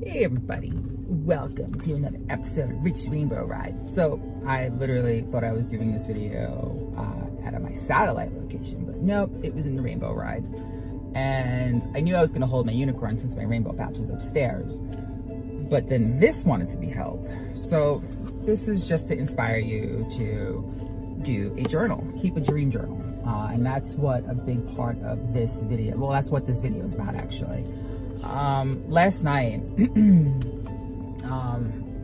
Hey everybody, welcome to another episode of Rich Rainbow Ride. So I literally thought I was doing this video out of my satellite location, but no, it was in the Rainbow Ride. And I knew I was gonna hold my unicorn since my rainbow pouch is upstairs, but then this wanted to be held. So this is just to inspire you to do a journal, keep a dream journal. And that's what a big part of this video, well, that's what this video is about actually. Last night,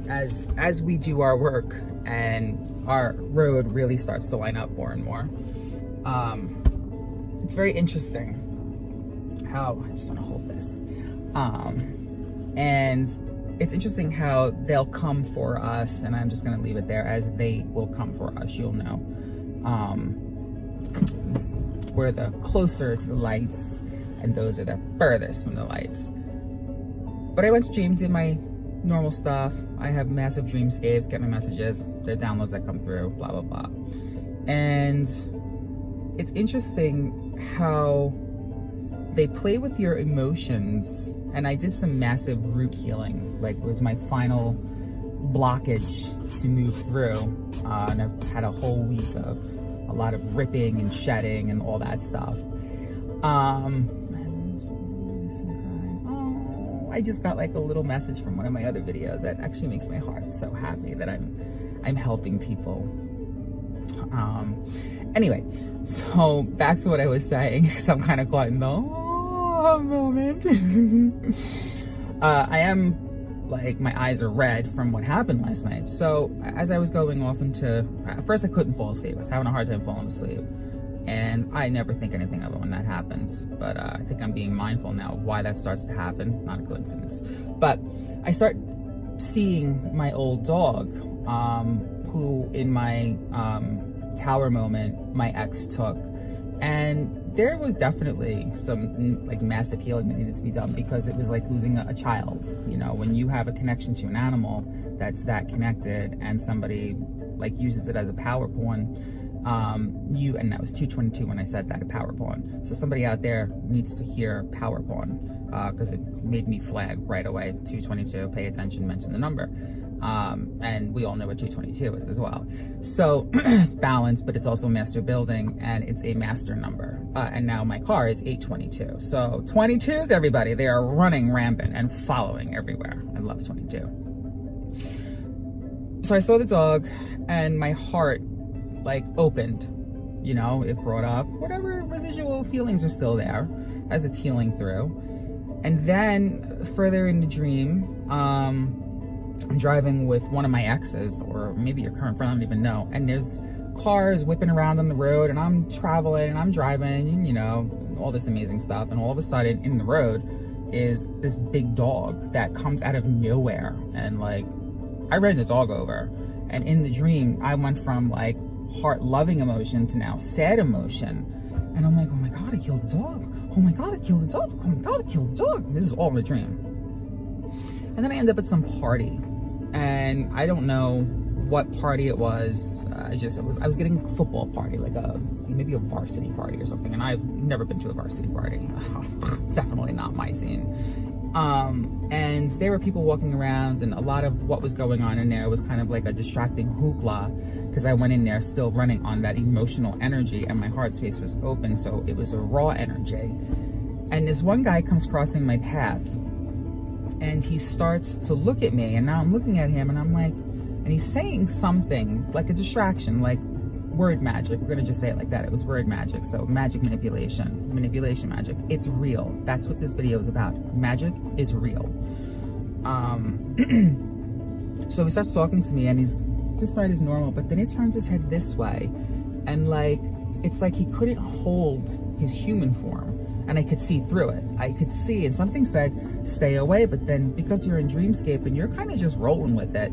as we do our work and our road really starts to line up more and more, it's very interesting how, I just want to hold this, and it's interesting how they'll come for us, and I'm just going to leave it there, as they will come for us. You'll know, we're the closer to the lights, and those are the furthest from the lights. But I went to Dream, did my normal stuff. I have massive dreamscapes, get my messages, their downloads that come through, blah, blah, blah. And it's interesting how they play with your emotions. And I did some massive root healing, like it was my final blockage to move through. And I've had a whole week of a lot of ripping and shedding and all that stuff. I just got like a little message from one of my other videos that actually makes my heart so happy that I'm helping people. Anyway, so back to what I was saying, because I'm kind of caught in the moment. I am, like, my eyes are red from what happened last night. So as I was going off into, at first I couldn't fall asleep. I was having a hard time falling asleep. And I never think anything of it when that happens. But I think I'm being mindful now of why that starts to happen. Not a coincidence. But I start seeing my old dog, who in my tower moment, my ex took. And there was definitely some like massive healing that needed to be done, because it was like losing a child. You know, when you have a connection to an animal that's that connected and somebody like uses it as a power pawn, and that was 222 when I said that, a power pawn. So somebody out there needs to hear power pawn, because it made me flag right away. 222, pay attention, mention the number. And we all know what 222 is as well. So it's balance, but it's also master building, and it's a master number. And now my car is 822. So 22s, everybody, they are running rampant and following everywhere. I love 22. So I saw the dog and my heart like opened, you know, it brought up whatever residual feelings are still there as it's healing through. And then further in the dream, I'm driving with one of my exes, or maybe your current friend, I don't even know, and there's cars whipping around on the road, and I'm traveling and I'm driving, and you know, all this amazing stuff, and all of a sudden in the road is this big dog that comes out of nowhere, and like I ran the dog over. And in the dream I went from like heart loving emotion to now sad emotion, and I'm like, oh my god, I killed the dog, oh my god, I killed the dog, oh my god, I killed the dog. This is all in a dream. And then I end up at some party, and I don't know what party it was. I was getting a football party, like maybe a varsity party or something, and I've never been to a varsity party. Definitely not my scene. And there were people walking around, and a lot of what was going on in there was kind of like a distracting hoopla, because I went in there still running on that emotional energy, and my heart space was open, so it was a raw energy. And this one guy comes crossing my path, and he starts to look at me, and now I'm looking at him, and I'm like, and he's saying something like a distraction, like word magic. We're gonna just say it like that. It was word magic. So magic manipulation magic. It's real. That's what this video is about. Magic is real. So he starts talking to me, and this side is normal, but then he turns his head this way, and like it's like he couldn't hold his human form, and I could see through it. I could see, and something said stay away, but then because you're in dreamscape and you're kind of just rolling with it,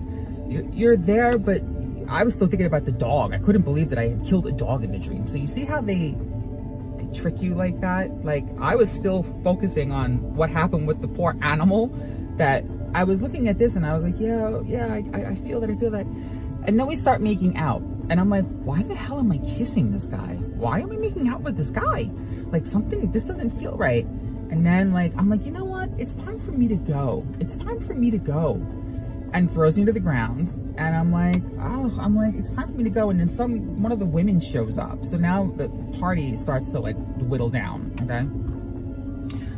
you're there, but I was still thinking about the dog. I couldn't believe that I had killed a dog in the dream. So you see how they trick you like that? Like, I was still focusing on what happened with the poor animal, that I was looking at this and I was like, yeah, I feel that. And then we start making out. And I'm like, why the hell am I kissing this guy? Why am I making out with this guy? Like, this doesn't feel right. And then like, I'm like, you know what? It's time for me to go. It's time for me to go. And throws me to the ground. And I'm like, it's time for me to go. And then one of the women shows up. So now the party starts to like whittle down, okay?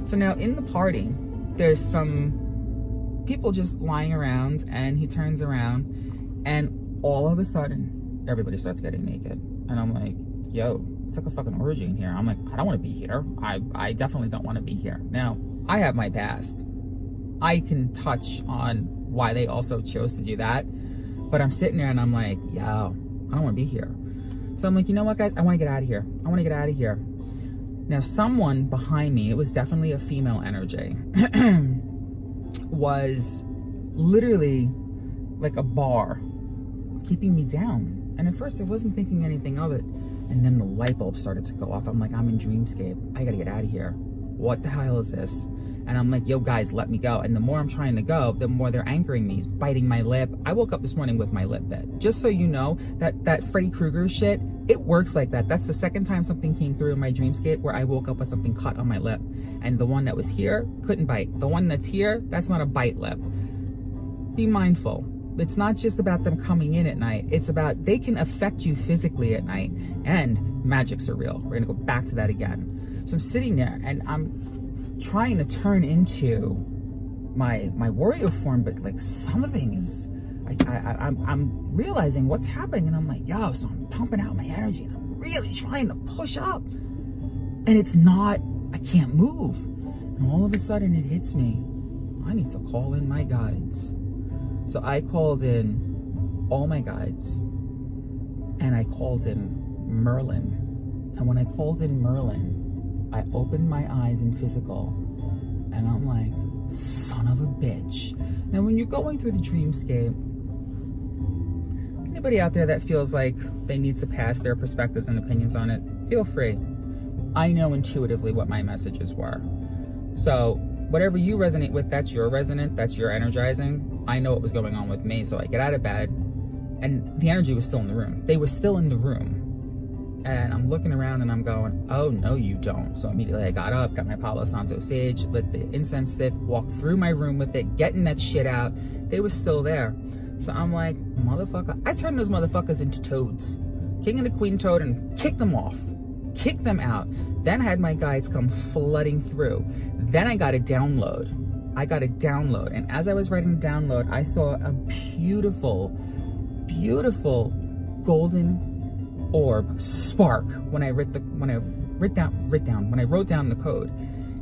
So now in the party, there's some people just lying around, and he turns around, and all of a sudden, everybody starts getting naked. And I'm like, yo, it's like a fucking orgy in here. I'm like, I don't want to be here. I definitely don't want to be here. Now, I have my past. I can touch on why they also chose to do that. But I'm sitting there and I'm like, yo, I don't want to be here. So I'm like, you know what, guys? I want to get out of here. I want to get out of here. Now, someone behind me, it was definitely a female energy, was literally like a bar keeping me down. And at first I wasn't thinking anything of it. And then the light bulb started to go off. I'm like, I'm in dreamscape. I gotta get out of here. What the hell is this? And I'm like, yo, guys, let me go. And the more I'm trying to go, the more they're anchoring me, biting my lip. I woke up this morning with my lip bit. Just so you know, that Freddy Krueger shit, it works like that. That's the second time something came through in my dreamscape where I woke up with something cut on my lip. And the one that was here couldn't bite. The one that's here, that's not a bite lip. Be mindful. It's not just about them coming in at night. It's about they can affect you physically at night. And magics are real. We're gonna go back to that again. So I'm sitting there and I'm trying to turn into my warrior form, but like something is, I'm realizing what's happening, and I'm like, yo, so I'm pumping out my energy and I'm really trying to push up, and it's not, I can't move. And all of a sudden it hits me, I need to call in my guides. So I called in all my guides, and I called in Merlin. And when I called in Merlin, I opened my eyes in physical, and I'm like, son of a bitch. Now, when you're going through the dreamscape, anybody out there that feels like they need to pass their perspectives and opinions on it, feel free. I know intuitively what my messages were. So whatever you resonate with, that's your resonance, that's your energizing. I know what was going on with me, so I get out of bed, and the energy was still in the room. They were still in the room. And I'm looking around and I'm going, oh, no, you don't. So immediately I got up, got my Palo Santo sage, lit the incense stick, walked through my room with it, getting that shit out. They were still there. So I'm like, motherfucker. I turned those motherfuckers into toads. King and the queen toad, and kicked them off. Kicked them out. Then I had my guides come flooding through. Then I got a download. And as I was writing the download, I saw a beautiful, beautiful golden orb spark when I wrote down the code.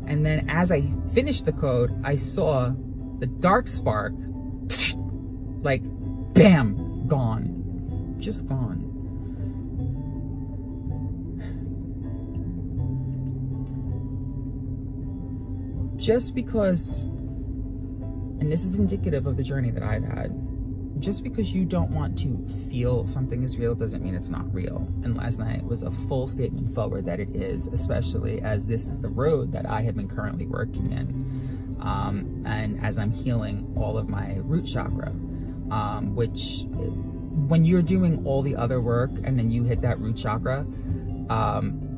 And then as I finished the code, I saw the dark spark like bam, gone. Just gone. Just because, and this is indicative of the journey that I've had, just because you don't want to feel something is real doesn't mean it's not real. And last night was a full statement forward that it is, especially as this is the road that I have been currently working in. And as I'm healing all of my root chakra, which when you're doing all the other work and then you hit that root chakra,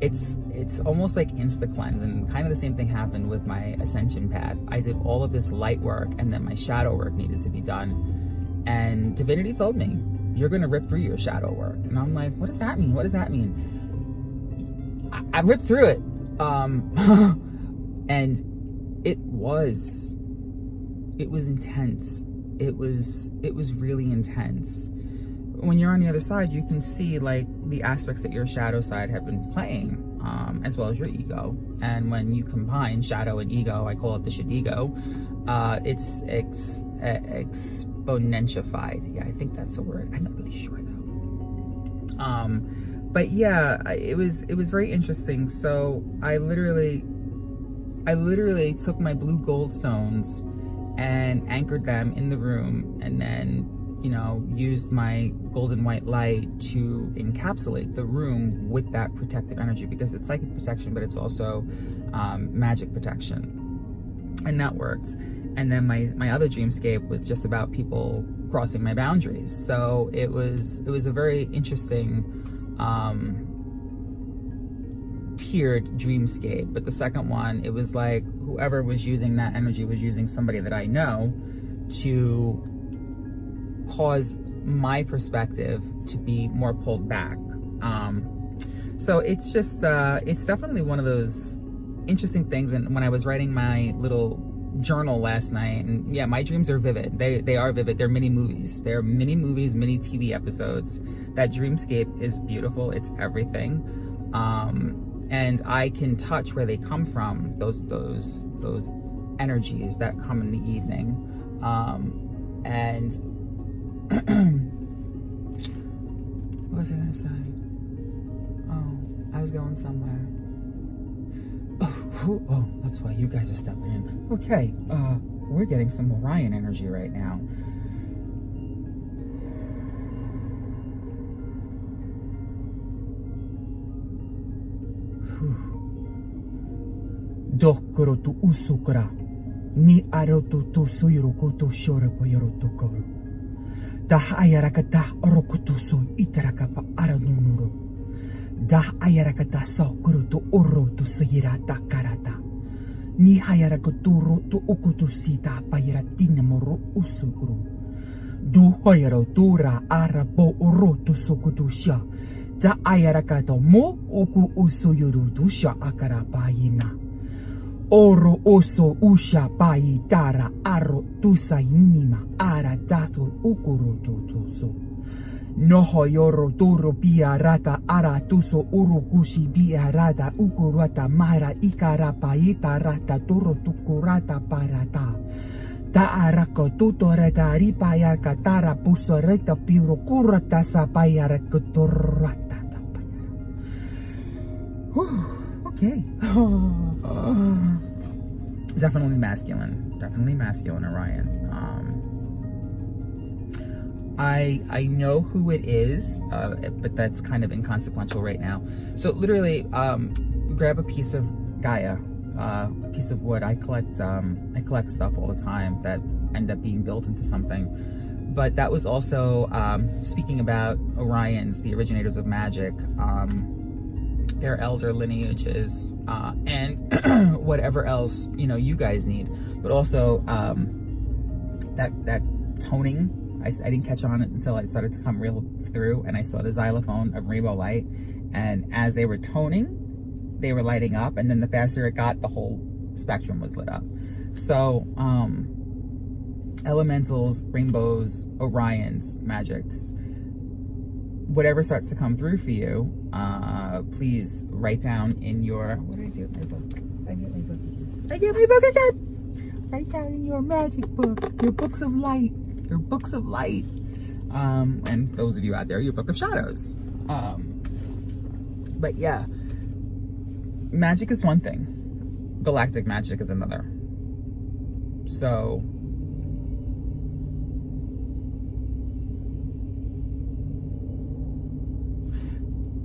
it's almost like insta cleanse. And kind of the same thing happened with my ascension path. I did all of this light work, and then my shadow work needed to be done. And divinity told me, you're going to rip through your shadow work. And I'm like, what does that mean? What does that mean? I ripped through it. And it was intense. It was really intense. When you're on the other side, you can see like the aspects that your shadow side have been playing, as well as your ego. And when you combine shadow and ego, I call it the shadigo, it's exponentified. Yeah, I think that's a word. I'm not really sure though. But yeah, it was very interesting. So I literally took my blue gold stones and anchored them in the room, and then, you know, used my golden white light to encapsulate the room with that protective energy, because it's psychic protection, but it's also magic protection. And that worked. And then my other dreamscape was just about people crossing my boundaries. So it was a very interesting appeared dreamscape, but the second one, it was like whoever was using that energy was using somebody that I know to cause my perspective to be more pulled back. So it's just, it's definitely one of those interesting things. And when I was writing my little journal last night, and yeah, my dreams are vivid. They are vivid. They're mini movies. They're mini movies, mini TV episodes. That dreamscape is beautiful. It's everything. And I can touch where they come from, those energies that come in the evening. And what was I gonna say? Oh, I was going somewhere. Oh, that's why you guys are stepping in. Okay, we're getting some Orion energy right now. Dokoro tu usukura ni arotu tu suyuruku tu shorepo yorotu koru. Dah ayarakata orokutu su itarakapa aranunuru. Dah ayarakata sokuru tu uru tu suyirata karata. Ni hayarakuturu tu ukutu sita payiratina moru usukuru. Du hoyaro tura arabo uru tu sukutu sha. Da ayarakato mo uku usuyuru tu sha akara payina. Oro oso usha pai tara aro tusa inima ara dato ukuro totoso. Noho yoro toro pia rata ara tuso urukushi bia rata ukurata mara ikara paita rata toro tukurata parata. Ta arako tuto reta ripaya katara puso reta piro kurata sapaya kutorata tapaya. Okay. Definitely masculine Orion. I know who it is, but that's kind of inconsequential right now. So literally, grab a piece of Gaia, a piece of wood. I collect stuff all the time that end up being built into something. But that was also speaking about Orions, the originators of magic. Their elder lineages, and whatever else you guys need, but also that toning. I didn't catch on it until I started to come real through, and I saw the xylophone of rainbow light, and as they were toning, they were lighting up, and then the faster it got, the whole spectrum was lit up. So elementals, rainbows, Orions, magics, whatever starts to come through for you, please write down in your, what did I do with my book? I get my book again! Write down in your magic book, your books of light, and those of you out there, your book of shadows. But yeah, magic is one thing, galactic magic is another. So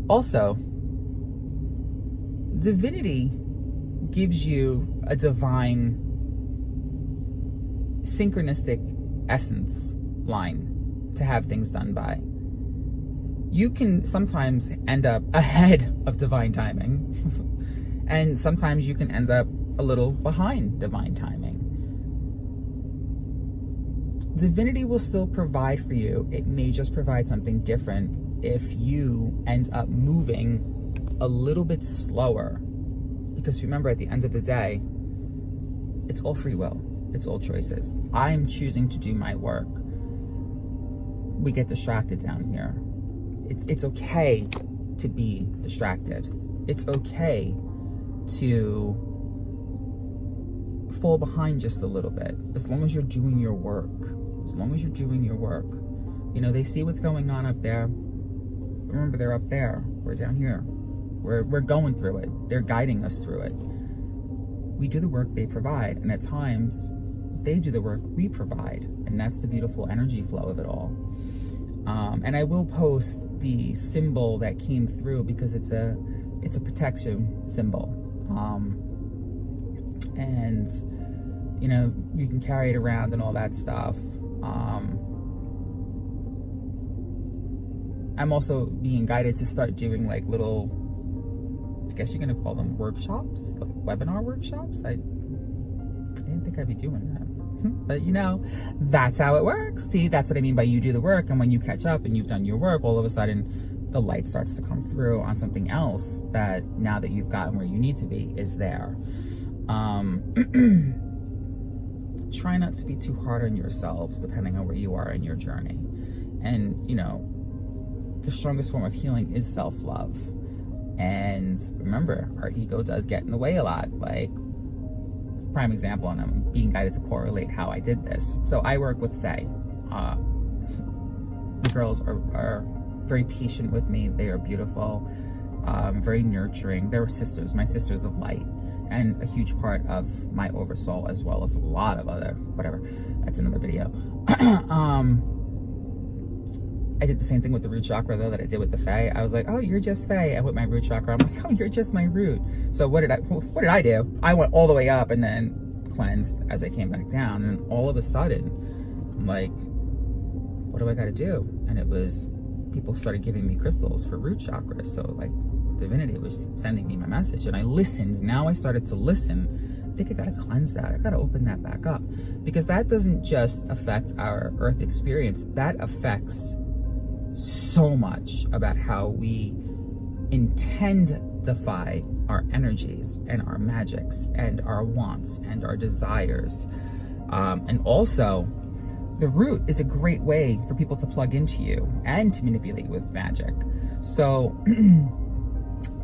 also, divinity gives you a divine synchronistic essence line to have things done by. You can sometimes end up ahead of divine timing, and sometimes you can end up a little behind divine timing. Divinity will still provide for you. It may just provide something different if you end up moving a little bit slower. Because remember, at the end of the day, it's all free will. It's all choices. I'm choosing to do my work. We get distracted down here. It's okay to be distracted. It's okay to fall behind just a little bit, as long as you're doing your work. They see what's going on up there. Remember, they're up there. We're down here. We're going through it. They're guiding us through it. We do the work they provide, and at times they do the work we provide, and that's the beautiful energy flow of it all. And I will post the symbol that came through, because it's a protection symbol, and you can carry it around and all that stuff. I'm also being guided to start doing like little guess you're gonna call them workshops, like webinar workshops. I didn't think I'd be doing that. But you know, that's how it works. See, that's what I mean by you do the work, and when you catch up and you've done your work, all of a sudden the light starts to come through on something else that, now that you've gotten where you need to be, is there. Try not to be too hard on yourselves depending on where you are in your journey. And you know, the strongest form of healing is self-love. And remember, our ego does get in the way a lot. Like, prime example, and I'm being guided to correlate how I did this. So I work with Fae. The girls are very patient with me. They are beautiful, very nurturing. They're sisters, my sisters of light, and a huge part of my oversoul, as well as a lot of other, whatever, that's another video. I did the same thing with the root chakra though that I did with the Fae. I was like, oh, you're just Fae. And with my root chakra, I'm like, oh, you're just my root. So what did I do? I went all the way up and then cleansed as I came back down. And all of a sudden, I'm like, what do I got to do? And it was, people started giving me crystals for root chakras. So like, divinity was sending me my message, and I listened. Now I started to listen. I think I got to cleanse that. I got to open that back up, because that doesn't just affect our earth experience. That affects so much about how we intensify our energies and our magics and our wants and our desires. And also, the root is a great way for people to plug into you and to manipulate with magic. So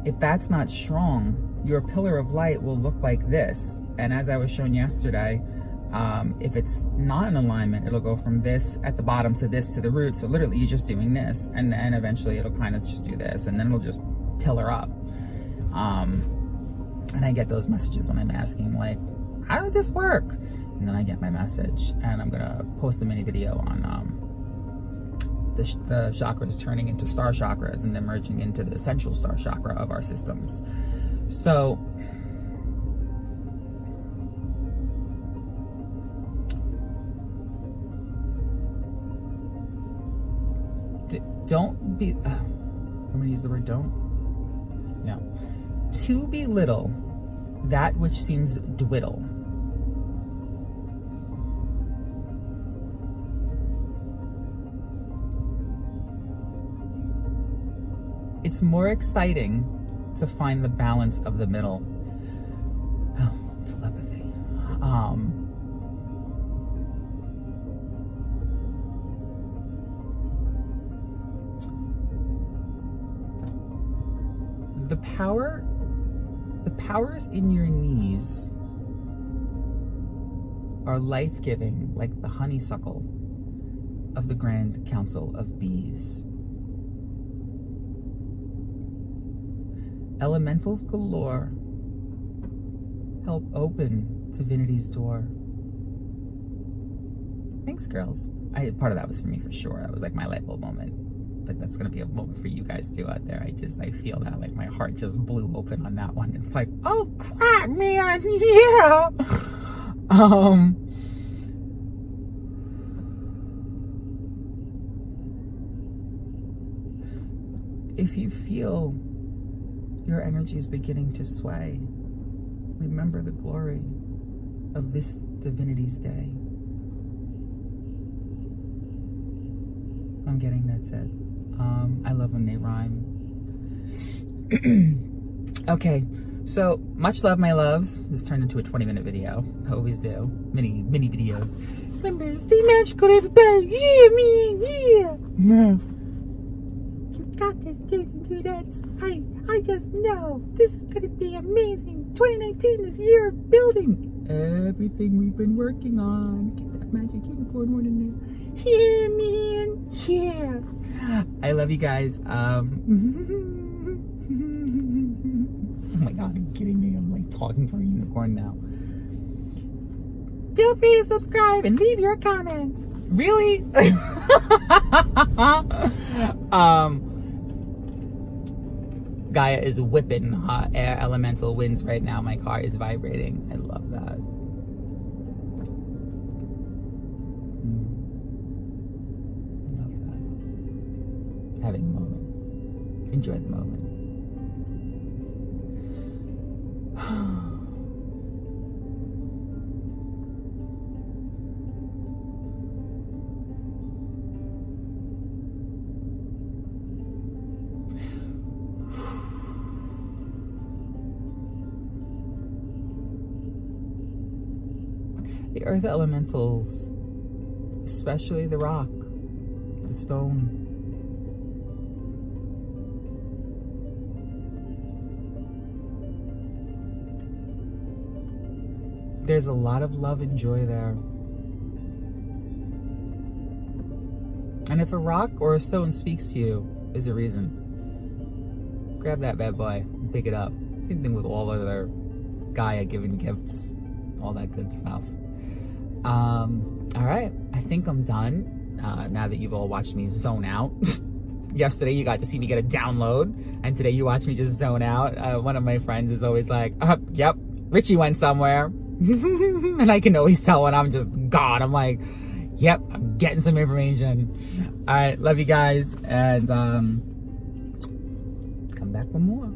if that's not strong, your pillar of light will look like this. And as I was shown yesterday, if it's not in alignment, it'll go from this at the bottom to this to the root. So literally you're just doing this, and then eventually it'll kind of just do this, and then it'll just pillar up. And I get those messages when I'm asking, like, how does this work? And then I get my message, and I'm gonna post a mini video on the chakras turning into star chakras and then merging into the central star chakra of our systems. So don't be, I'm gonna use the word don't? No. To belittle that which seems dwiddle. It's more exciting to find the balance of the middle. Oh, telepathy. The powers in your knees are life-giving, like the honeysuckle of the Grand Council of Bees. Elementals galore help open divinity's door. Thanks, girls. Part of that was for me for sure. That was like my light bulb moment. But that's gonna be a moment for you guys too out there. I feel that, like my heart just blew open on that one. It's like, oh crap, man, yeah. If you feel your energy is beginning to sway, remember the glory of this divinity's day. I'm getting that said. I love when they rhyme. Okay, so much love, my loves. This turned into a 20-minute video. I always do. Mini videos. Remember, stay magical, everybody. Yeah, me, yeah. No. You got this, dudes and dudettes. I just know this is gonna be amazing. 2019 is year of building everything we've been working on. Get that magic unicorn one in there. Yeah, man. Yeah. I love you guys. Oh my god, are you kidding me? I'm like talking for a unicorn now. Feel free to subscribe and leave your comments. Really? Gaia is whipping air elemental winds right now. My car is vibrating. I love that. Love that. Having a moment. Enjoy the moment. the earth elementals, especially the rock, the stone. There's a lot of love and joy there. And if a rock or a stone speaks to you, there's a reason. Grab that bad boy and pick it up. Same thing with all other Gaia giving gifts, all that good stuff. All right, I think I'm done. Now that you've all watched me zone out. Yesterday you got to see me get a download, and today you watch me just zone out. One of my friends is always like, yep, Richie went somewhere. And I can always tell when I'm just gone. I'm like, yep, I'm getting some information. All right, love you guys, and come back for more.